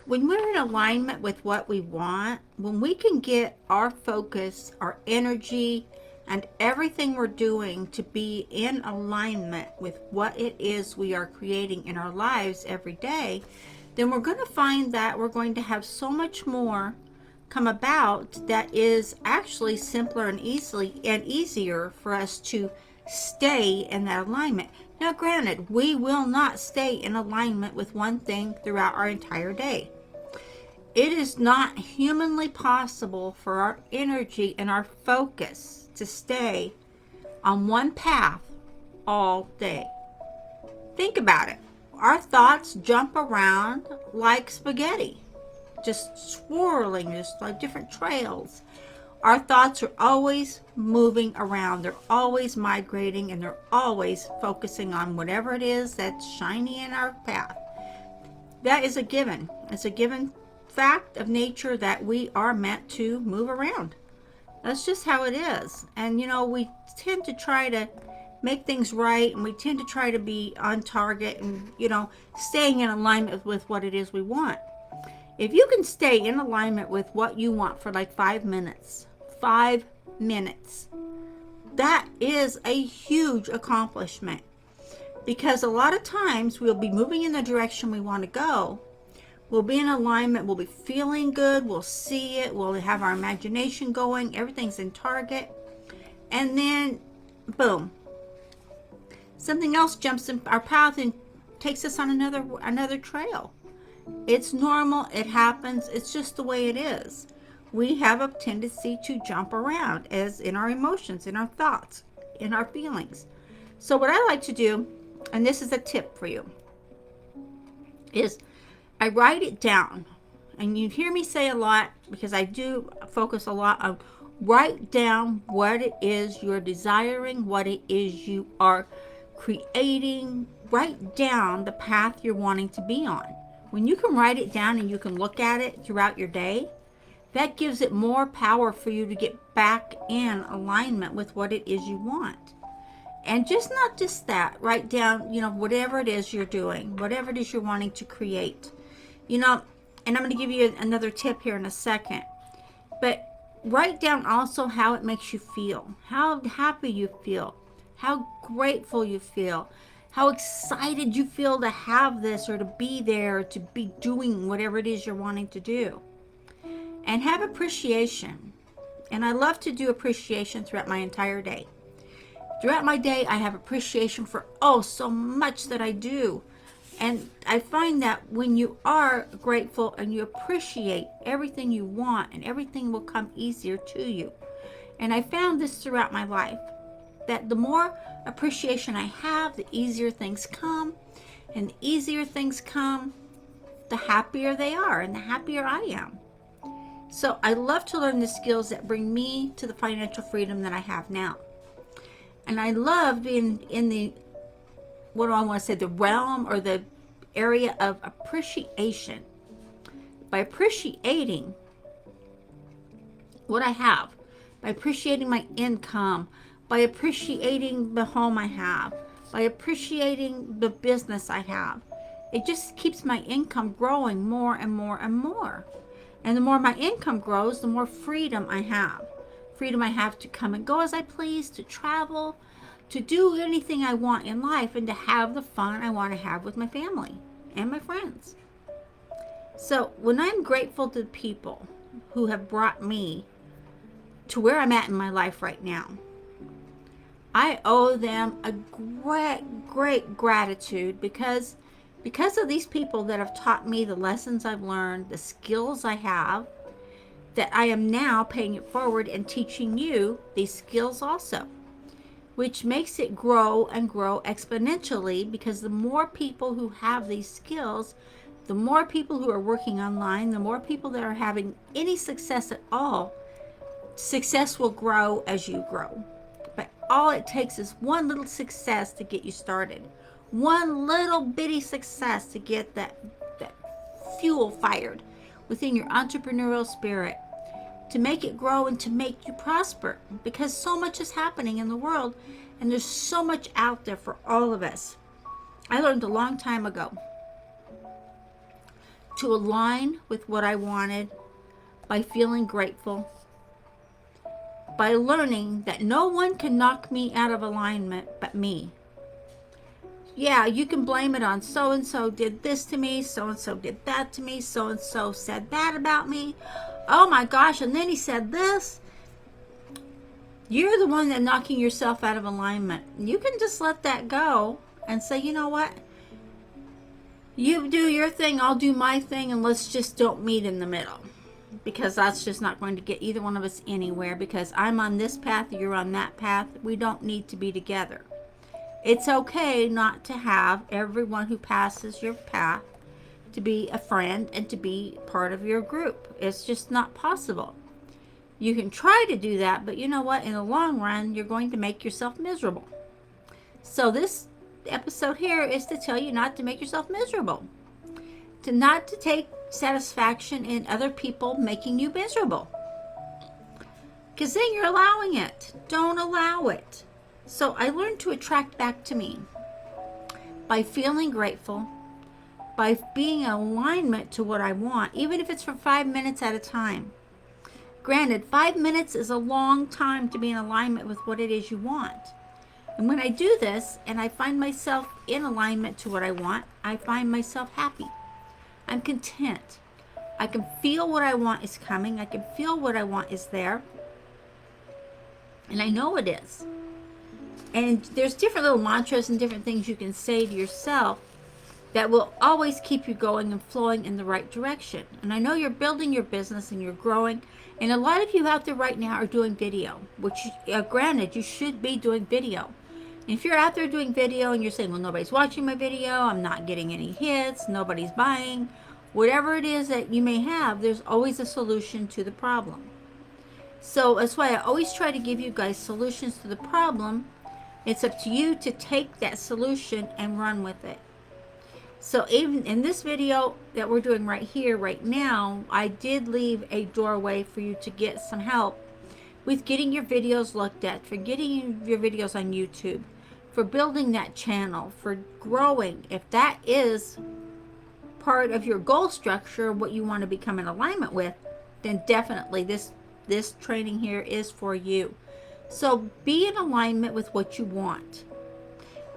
when we're in alignment with what we want, when we can get our focus, our energy, and everything we're doing to be in alignment with what it is we are creating in our lives every day, then we're going to find that we're going to have so much more come about that is actually simpler and easier for us to stay in that alignment. Now, granted, we will not stay in alignment with one thing throughout our entire day. It is not humanly possible for our energy and our focus to stay on one path all day. Think about it. Our thoughts jump around like spaghetti, just swirling, just like different trails. Our thoughts are always moving around. They're always migrating, and they're always focusing on whatever it is that's shiny in our path. That is a given. It's a given fact of nature that we are meant to move around. That's just how it is. And we tend to try to make things right, and we tend to try to be on target and staying in alignment with what it is we want. If you can stay in alignment with what you want for like 5 minutes, that is a huge accomplishment, because a lot of times we'll be moving in the direction we want to go. We'll be in alignment. We'll be feeling good. We'll see it. We'll have our imagination going. Everything's in target. And then, boom, something else jumps in our path and takes us on another trail. It's normal. It happens. It's just the way it is. We have a tendency to jump around, as in our emotions, in our thoughts, in our feelings. So what I like to do, and this is a tip for you, is I write it down. And you hear me say a lot, because I do focus a lot on write down what it is you're desiring, what it is you are creating. Write down the path you're wanting to be on. When you can write it down and you can look at it throughout your day, that gives it more power for you to get back in alignment with what it is you want. And not just that, write down, whatever it is you're doing, whatever it is you're wanting to create. And I'm going to give you another tip here in a second. But write down also how it makes you feel, how happy you feel, how grateful you feel, how excited you feel to have this, or to be there, to be doing whatever it is you're wanting to do. And have appreciation. And I love to do appreciation throughout my entire day. Throughout my day, I have appreciation for so much that I do. And I find that when you are grateful and you appreciate everything you want, and everything will come easier to you. And I found this throughout my life, that the more appreciation I have, the easier things come. And the easier things come, the happier they are, and the happier I am. So I love to learn the skills that bring me to the financial freedom that I have now. And I love being in the realm, or the area of appreciation. By appreciating what I have, by appreciating my income, by appreciating the home I have, by appreciating the business I have, it just keeps my income growing more and more and more. And the more my income grows, the more freedom I have. Freedom I have to come and go as I please, to travel, to do anything I want in life, and to have the fun I want to have with my family and my friends. So when I'm grateful to the people who have brought me to where I'm at in my life right now, I owe them a great gratitude, because of these people that have taught me the lessons I've learned, the skills I have, that I am now paying it forward and teaching you these skills also, which makes it grow and grow exponentially, because the more people who have these skills, the more people who are working online, the more people that are having any success at all, success will grow as you grow. But all it takes is one little success to get you started. One little bitty success to get that fuel fired within your entrepreneurial spirit, to make it grow and to make you prosper, because so much is happening in the world, and there's so much out there for all of us. I learned a long time ago to align with what I wanted by feeling grateful, by learning that no one can knock me out of alignment but me. Yeah, you can blame it on so-and-so did this to me, so-and-so did that to me, so-and-so said that about me. Oh my gosh, and then he said this. You're the one that's knocking yourself out of alignment. You can just let that go and say, you know what? You do your thing, I'll do my thing, and let's just don't meet in the middle. Because that's just not going to get either one of us anywhere, because I'm on this path, you're on that path. We don't need to be together. It's okay not to have everyone who passes your path to be a friend and to be part of your group. It's just not possible. You can try to do that, but you know what? In the long run, you're going to make yourself miserable. So this episode here is to tell you not to make yourself miserable. Not to take satisfaction in other people making you miserable. Because then you're allowing it. Don't allow it. So I learned to attract back to me by feeling grateful, by being in alignment to what I want, even if it's for 5 minutes at a time. Granted, 5 minutes is a long time to be in alignment with what it is you want. And when I do this and I find myself in alignment to what I want, I find myself happy. I'm content. I can feel what I want is coming. I can feel what I want is there. And I know it is. And there's different little mantras and different things you can say to yourself that will always keep you going and flowing in the right direction. And I know you're building your business and you're growing. And a lot of you out there right now are doing video, which granted, you should be doing video. And if you're out there doing video and you're saying, well, nobody's watching my video, I'm not getting any hits, nobody's buying, whatever it is that you may have, there's always a solution to the problem. So that's why I always try to give you guys solutions to the problem. It's up to you to take that solution and run with it. So even in this video that we're doing right here, right now, I did leave a doorway for you to get some help with getting your videos looked at, for getting your videos on YouTube, for building that channel, for growing. If that is part of your goal structure, what you want to become in alignment with, then definitely this training here is for you. So be in alignment with what you want.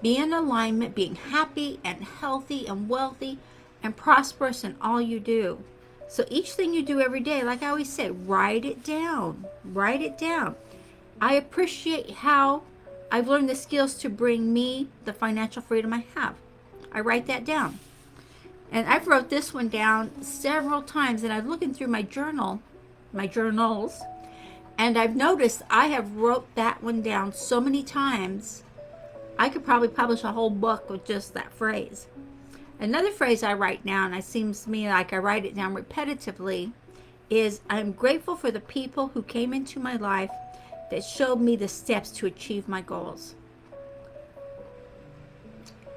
Be in alignment, being happy and healthy and wealthy and prosperous in all you do. So each thing you do every day, like I always say, write it down. Write it down. I appreciate how I've learned the skills to bring me the financial freedom I have. I write that down. And I've wrote this one down several times, and I'm looking through my journals, and I've noticed I have wrote that one down so many times, I could probably publish a whole book with just that phrase. Another phrase I write down, it seems to me like I write it down repetitively, is I'm grateful for the people who came into my life that showed me the steps to achieve my goals.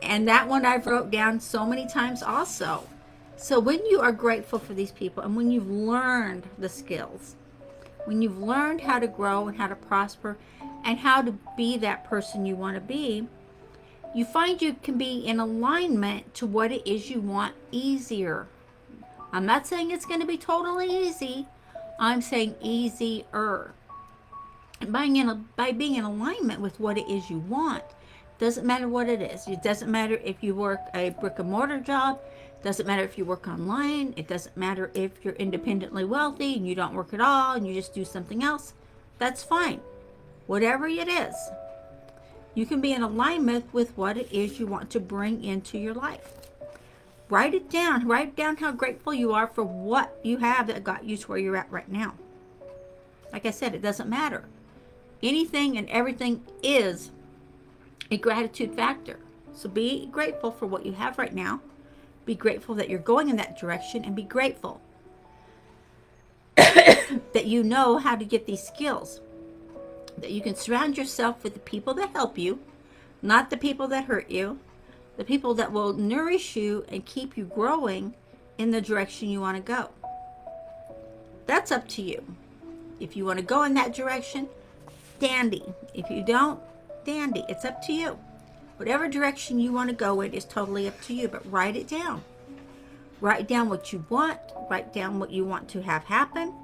And that one I've wrote down so many times also. So when you are grateful for these people, and when you've learned the skills, when you've learned how to grow and how to prosper and how to be that person you want to be, you find you can be in alignment to what it is you want easier. I'm not saying it's going to be totally easy. I'm saying easier. And by being in alignment with what it is you want, doesn't matter what it is. It doesn't matter if you work a brick and mortar job. Doesn't matter if you work online. It doesn't matter if you're independently wealthy and you don't work at all and you just do something else. That's fine. Whatever it is, you can be in alignment with what it is you want to bring into your life. Write it down. Write down how grateful you are for what you have that got you to where you're at right now. Like I said, it doesn't matter. Anything and everything is a gratitude factor. So be grateful for what you have right now. Be grateful that you're going in that direction, and be grateful that you know how to get these skills. That you can surround yourself with the people that help you, not the people that hurt you, the people that will nourish you and keep you growing in the direction you want to go. That's up to you. If you want to go in that direction, dandy. If you don't, dandy. It's up to you. Whatever direction you want to go in is totally up to you, but write it down. Write down what you want. Write down what you want to have happen.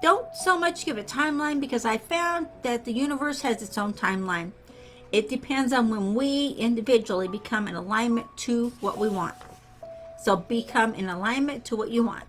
Don't so much give a timeline, because I found that the universe has its own timeline. It depends on when we individually become in alignment to what we want. So become in alignment to what you want.